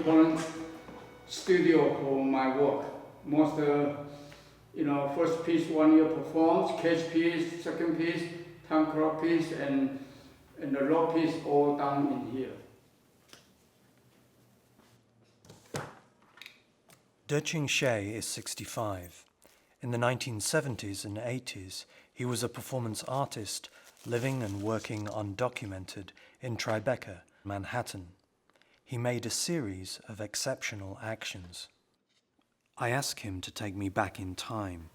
important studio for my work. Most, first piece 1 year performed, sketch piece, second piece, time clock piece, and the law piece all done in here. Deching Xie is 65. In the 1970s and 80s, he was a performance artist living and working undocumented in Tribeca, Manhattan. He made a series of exceptional actions. I ask him to take me back in time,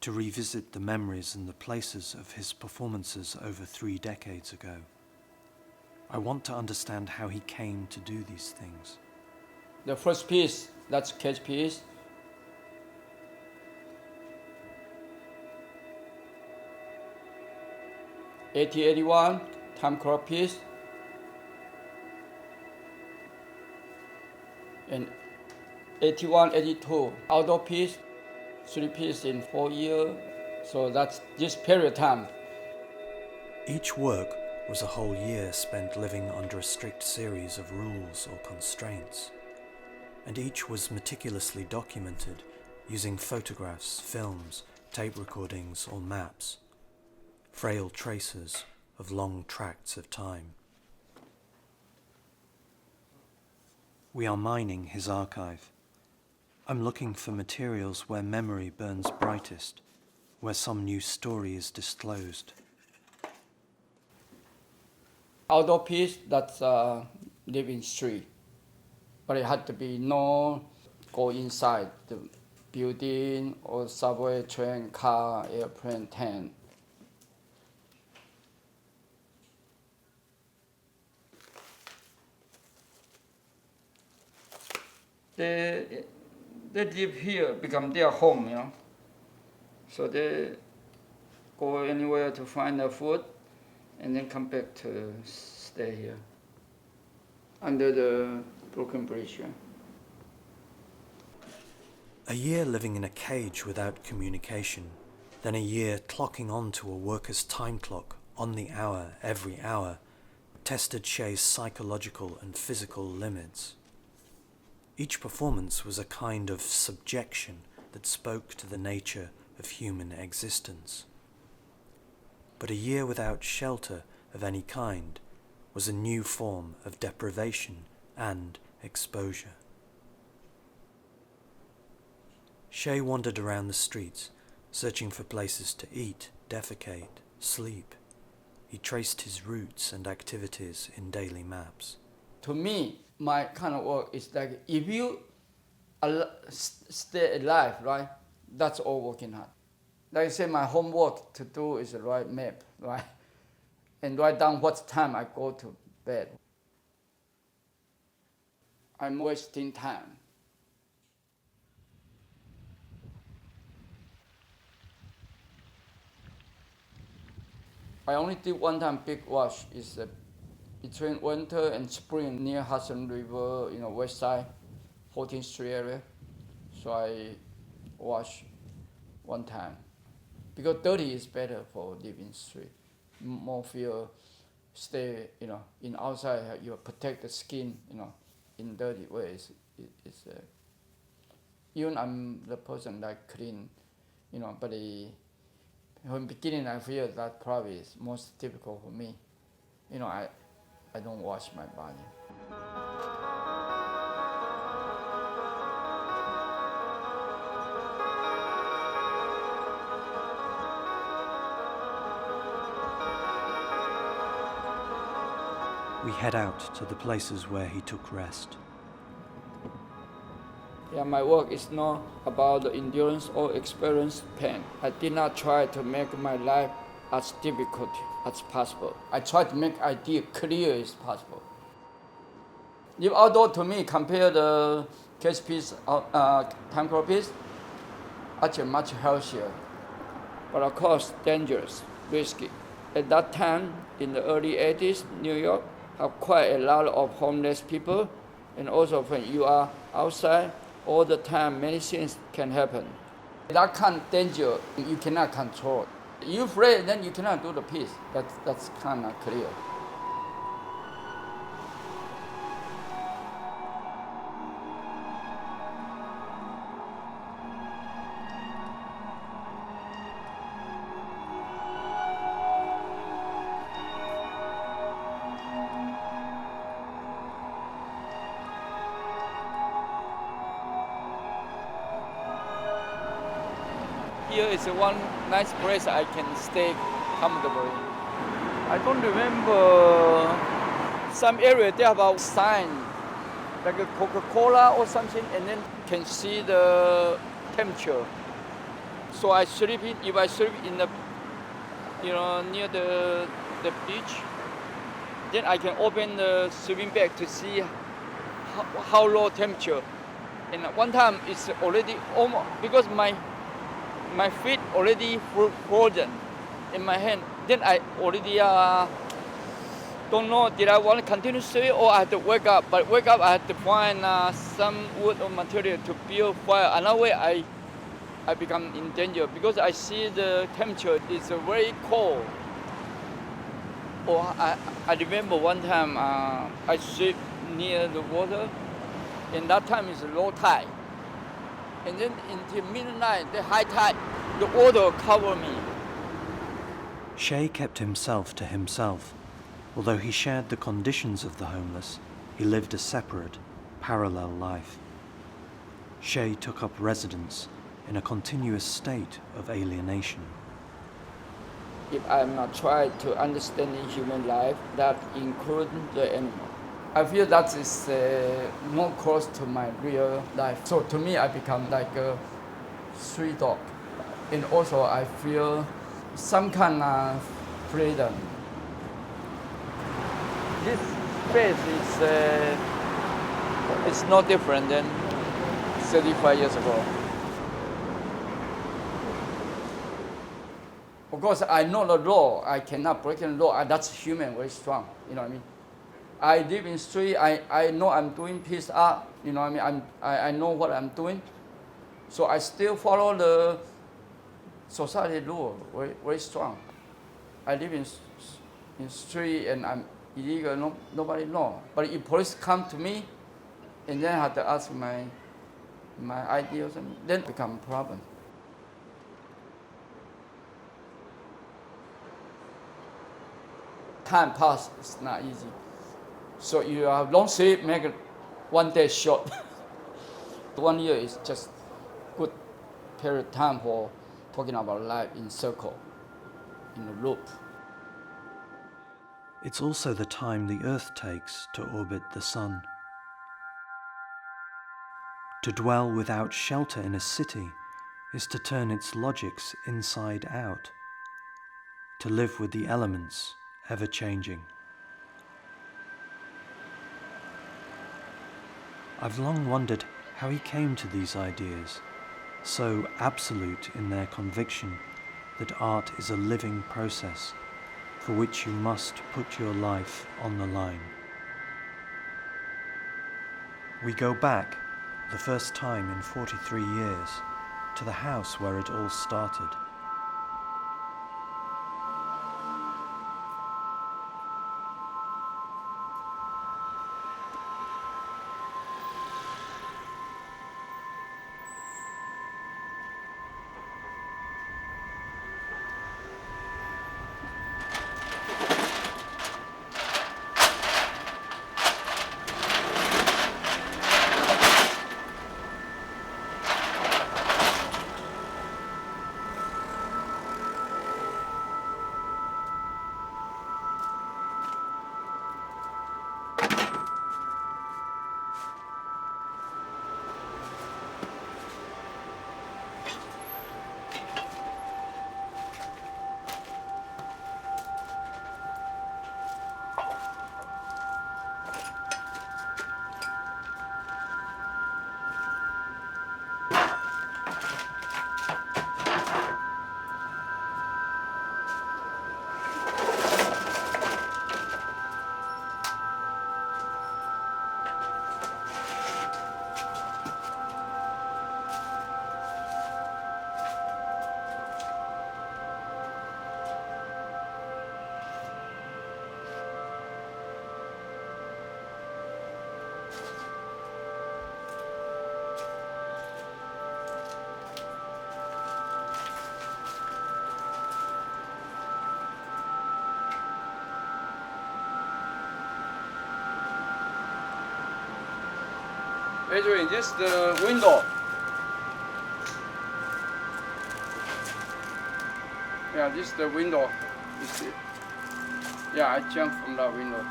to revisit the memories and the places of his performances over 3 decades ago. I want to understand how he came to do these things. The first piece, that's sketch piece. '81, time clock piece. And 81, 82, outdoor piece, 3 pieces in 4 years. So that's this period of time. Each work was a whole year spent living under a strict series of rules or constraints, and each was meticulously documented using photographs, films, tape recordings, or maps, frail traces of long tracts of time. We are mining his archive. I'm looking for materials where memory burns brightest, where some new story is disclosed. Outdoor piece, that's living street. But it had to be no go inside the building or subway, train, car, airplane, tent. They live here, become their home, So they go anywhere to find their food and then come back to stay here under the broken bridge. A year living in a cage without communication, then a year clocking onto a worker's time clock on the hour, every hour, tested Xie's psychological and physical limits. Each performance was a kind of subjection that spoke to the nature of human existence. But a year without shelter of any kind was a new form of deprivation and exposure. Xie wandered around the streets, searching for places to eat, defecate, sleep. He traced his routes and activities in daily maps. To me, my kind of work is like if you stay alive, right? That's all working hard. Like I say, my homework to do is write map, right? And write down what time I go to bed. I'm wasting time. I only did one time big wash. Is between winter and spring near Hudson River, west side, 14th Street area. So I wash one time. Because dirty is better for living street. More feel stay, in outside, you protect the skin, in dirty ways. Even I'm the person that clean, but from the beginning I feel that probably is most difficult for me. I don't wash my body. We head out to the places where he took rest. Yeah, my work is not about the endurance or experience pain. I did not try to make my life as difficult as possible. I try to make idea clear as possible. If outdoor to me, compare the case piece, time clock piece, actually much healthier. But of course, dangerous, risky. At that time, in the early 80s, New York have quite a lot of homeless people. And also when you are outside, all the time, many things can happen. That kind of danger, you cannot control. You're afraid, then you cannot do the piece. That's kind of clear. is one nice place I can stay comfortably. I don't remember some area they have a sign like a Coca-Cola or something, and then can see the temperature. So I sleep in, if I sleep in the, near the beach, then I can open the sleeping bag to see how low temperature. And one time it's already almost, because my feet already frozen in my hand. Then I already don't know, did I want to continue sleep or I have to wake up? But wake up, I have to find some wood or material to build fire. Another way I become in danger because I see the temperature is very cold. Or I remember one time I sleep near the water, and that time is low tide. And then until midnight, the high tide, the water cover me. Shea kept himself to himself. Although he shared the conditions of the homeless, he lived a separate, parallel life. Shea took up residence in a continuous state of alienation. If I'm not trying to understand human life, that includes the animal, I feel that is more close to my real life. So to me, I become like a street dog. And also I feel some kind of freedom. This space is no different than 35 years ago. Of course, I know the law. I cannot break the law. That's human, very strong. You know what I mean? I live in street. I know I'm doing peace art. You know what I mean? I know what I'm doing. So I still follow the society rule, very, very strong. I live in street and I'm illegal. Nobody know. But if police come to me, and then I have to ask my ID or something, then it become a problem. Time pass is not easy. So you have long sleep, make it one day short. 1 year is just good period of time for talking about life in circle, in a loop. It's also the time the Earth takes to orbit the Sun. To dwell without shelter in a city is to turn its logics inside out, to live with the elements ever-changing. I've long wondered how he came to these ideas, so absolute in their conviction that art is a living process for which you must put your life on the line. We go back, the first time in 43 years, to the house where it all started. Adrian, this is the window. Yeah, this is the window. You see? Yeah, I jumped from that window.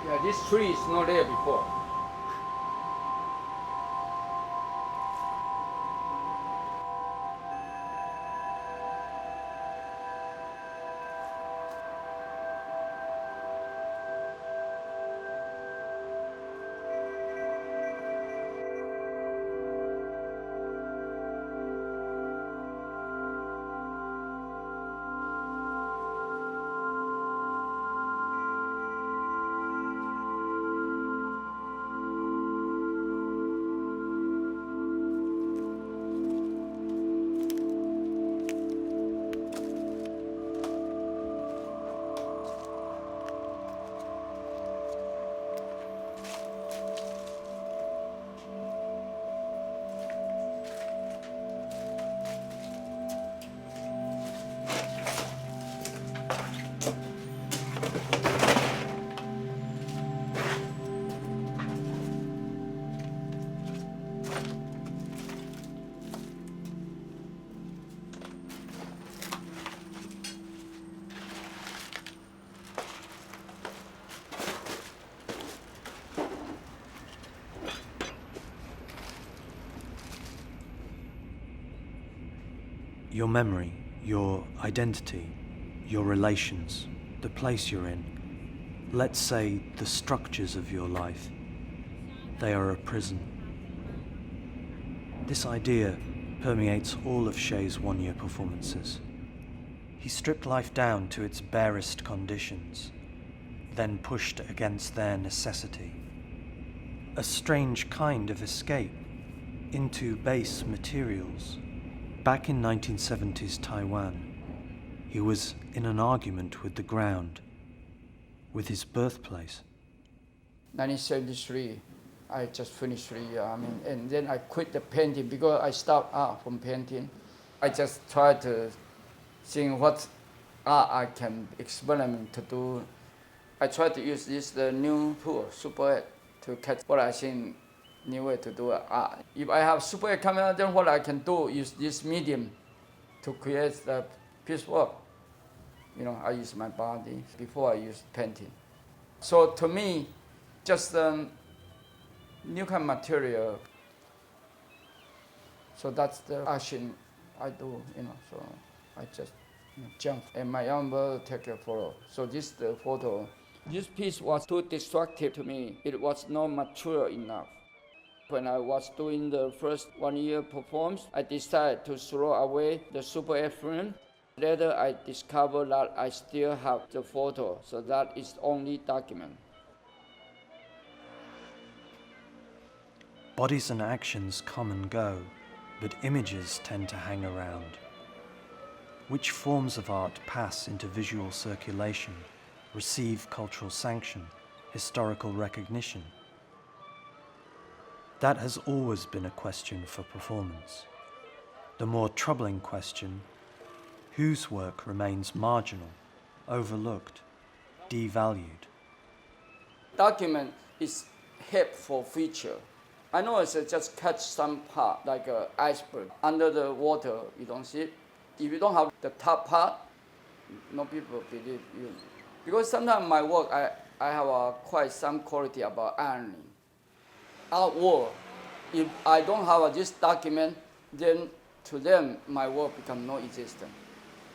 Yeah, this tree is not there before. Your memory, your identity, your relations, the place you're in, let's say the structures of your life, they are a prison. This idea permeates all of Shea's one-year performances. He stripped life down to its barest conditions, then pushed against their necessity. A strange kind of escape into base materials. Back in 1970s Taiwan, he was in an argument with the ground, with his birthplace. 1973, I just finished 3 years. And then I quit the painting because I stopped art from painting. I just tried to think what art I can experiment to do. I tried to use the new tool, Super 8, to catch what I think new way to do art. If I have Super 8 camera, then what I can do is this medium to create the piecework. I use my body before I use painting. So to me, just new kind of material. So that's the action I do, so I just jump and my own will take a photo. So this is the photo. This piece was too destructive to me. It was not mature enough. When I was doing the first 1 year performance, I decided to throw away the Super 8 film. Later, I discovered that I still have the photo, so that is only document. Bodies and actions come and go, but images tend to hang around. Which forms of art pass into visual circulation, receive cultural sanction, historical recognition? That has always been a question for performance. The more troubling question, whose work remains marginal, overlooked, devalued? Document is helpful feature. I know it's just catch some part, like an iceberg. Under the water, you don't see it. If you don't have the top part, no people believe you. Because sometimes my work, I have quite some quality about ironing. Artwork, if I don't have this document, then to them, my work become non-existent.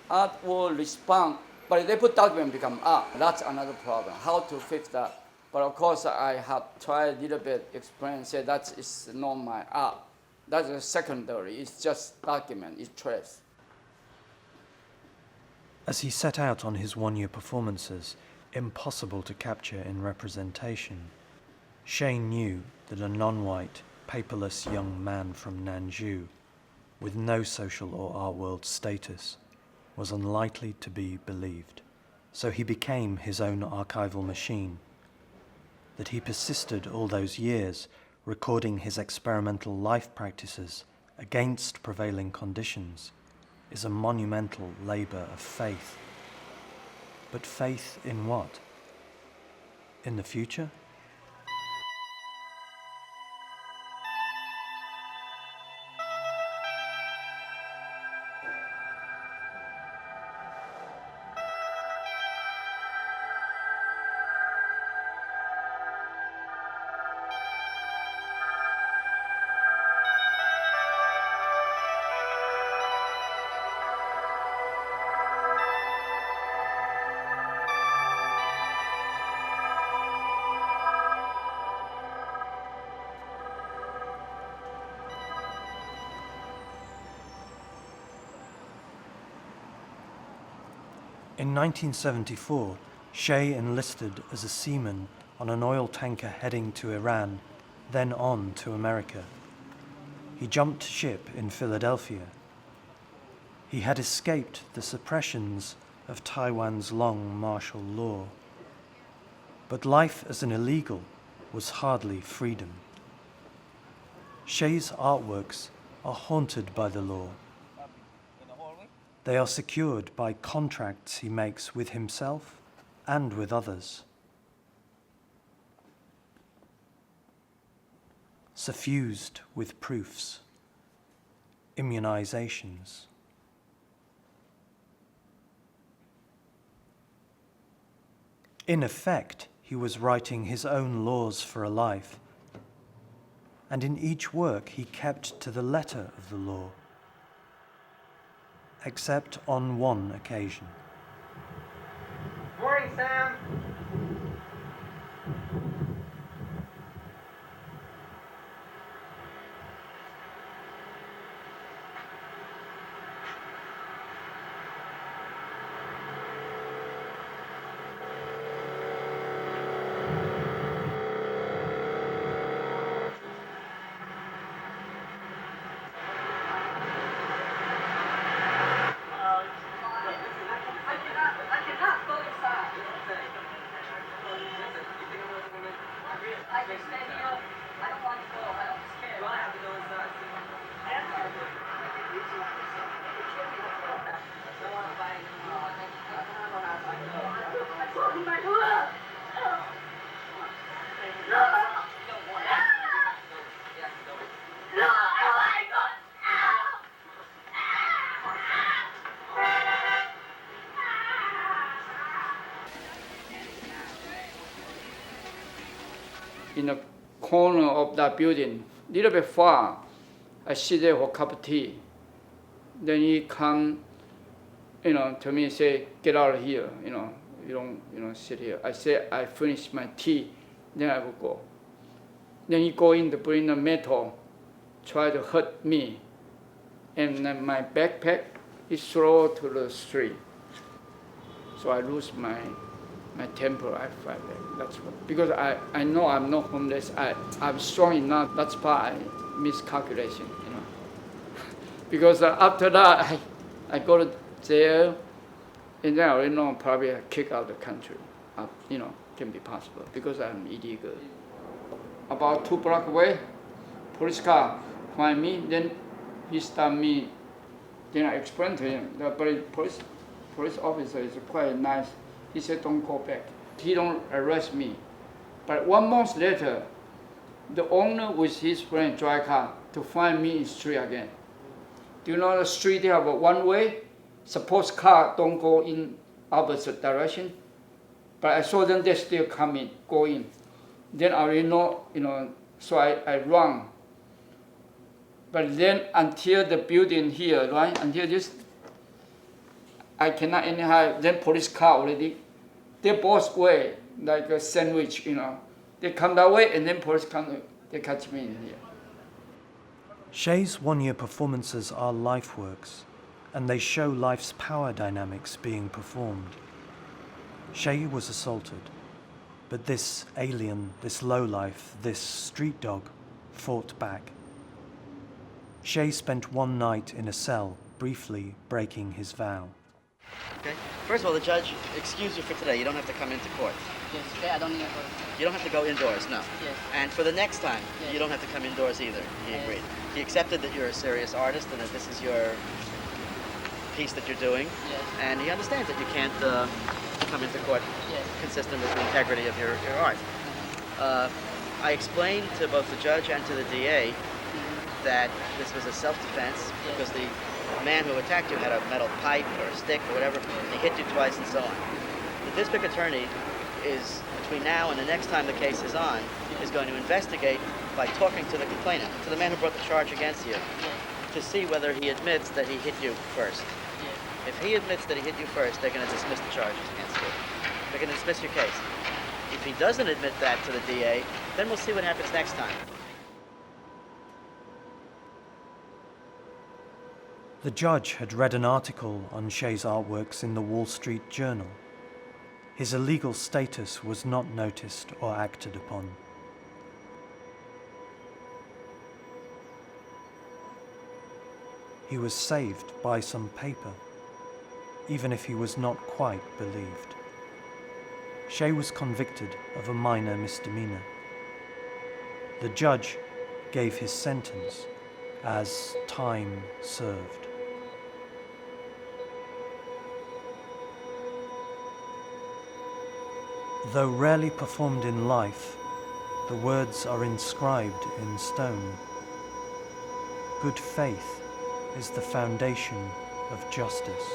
Art will respond, but if they put document become art, that's another problem. How to fix that? But of course, I have tried a little bit, explain, say that is not my art. That's a secondary, it's just document, it's trace. As he set out on his one-year performances, impossible to capture in representation, Shane knew that a non-white, paperless young man from Nanjou, with no social or art world status, was unlikely to be believed. So he became his own archival machine. That he persisted all those years, recording his experimental life practices against prevailing conditions, is a monumental labour of faith. But faith in what? In the future? In 1974, Shea enlisted as a seaman on an oil tanker heading to Iran, then on to America. He jumped ship in Philadelphia. He had escaped the suppressions of Taiwan's long martial law. But life as an illegal was hardly freedom. Shea's artworks are haunted by the law. They are secured by contracts he makes with himself and with others. Suffused with proofs, immunizations. In effect, he was writing his own laws for a life, and in each work he kept to the letter of the law, except on one occasion. Morning, Sam. In the corner of that building, a little bit far, I sit there for a cup of tea. Then he come, to me and say, get out of here, you don't, sit here. I say, I finish my tea, then I will go. Then he go in to bring the metal, try to hurt me. And then my backpack is thrown to the street. So I lose my temper, I fight back. That's what. Because I know I'm not homeless. I'm strong enough. That's part I miscalculation, Because after that, I go to jail, and then I already know probably I kick out the country. Can be possible because I'm illegal. About 2 blocks away, police car find me. Then he stopped me. Then I explained to him. The police officer is quite nice. He said, don't go back. He don't arrest me. But 1 month later, the owner with his friend drive car to find me in the street again. Do you know the street they have a one way? suppose car don't go in opposite direction, but I saw them, they still coming, going. Then I already know, so I run. But then until the building here, right, until this, I cannot anyhow, then police car already, they both way, like a sandwich, They come that way and then police come, they catch me in here. Shea's one-year performances are life works, and they show life's power dynamics being performed. Shea was assaulted, but this alien, this lowlife, this street dog fought back. Shea spent one night in a cell, briefly breaking his vow. Okay. First of all, the judge excused you for today. You don't have to come into court. Yes, okay, I don't need to go. You don't have to go indoors, no. Yes. And for the next time, Yes. you don't have to come indoors either. He Yes. agreed. He accepted that you're a serious artist and that this is your piece that you're doing. Yes. And he understands that you can't come into court Yes. consistent with the integrity of your art. I explained to both the judge and to the DA that this was a self-defense because the man who attacked you had a metal pipe or a stick or whatever. He hit you twice and so on. The district attorney is, between now and the next time the case is on, is going to investigate by talking to the complainant, to the man who brought the charge against you, to see whether he admits that he hit you first. If he admits that he hit you first, they're going to dismiss the charges against you. They're going to dismiss your case. If he doesn't admit that to the DA, then we'll see what happens next time. The judge had read an article on Shea's artworks in the Wall Street Journal. His illegal status was not noticed or acted upon. He was saved by some paper, even if he was not quite believed. Shea was convicted of a minor misdemeanor. The judge gave his sentence as time served. Though rarely performed in life, the words are inscribed in stone. Good faith is the foundation of justice.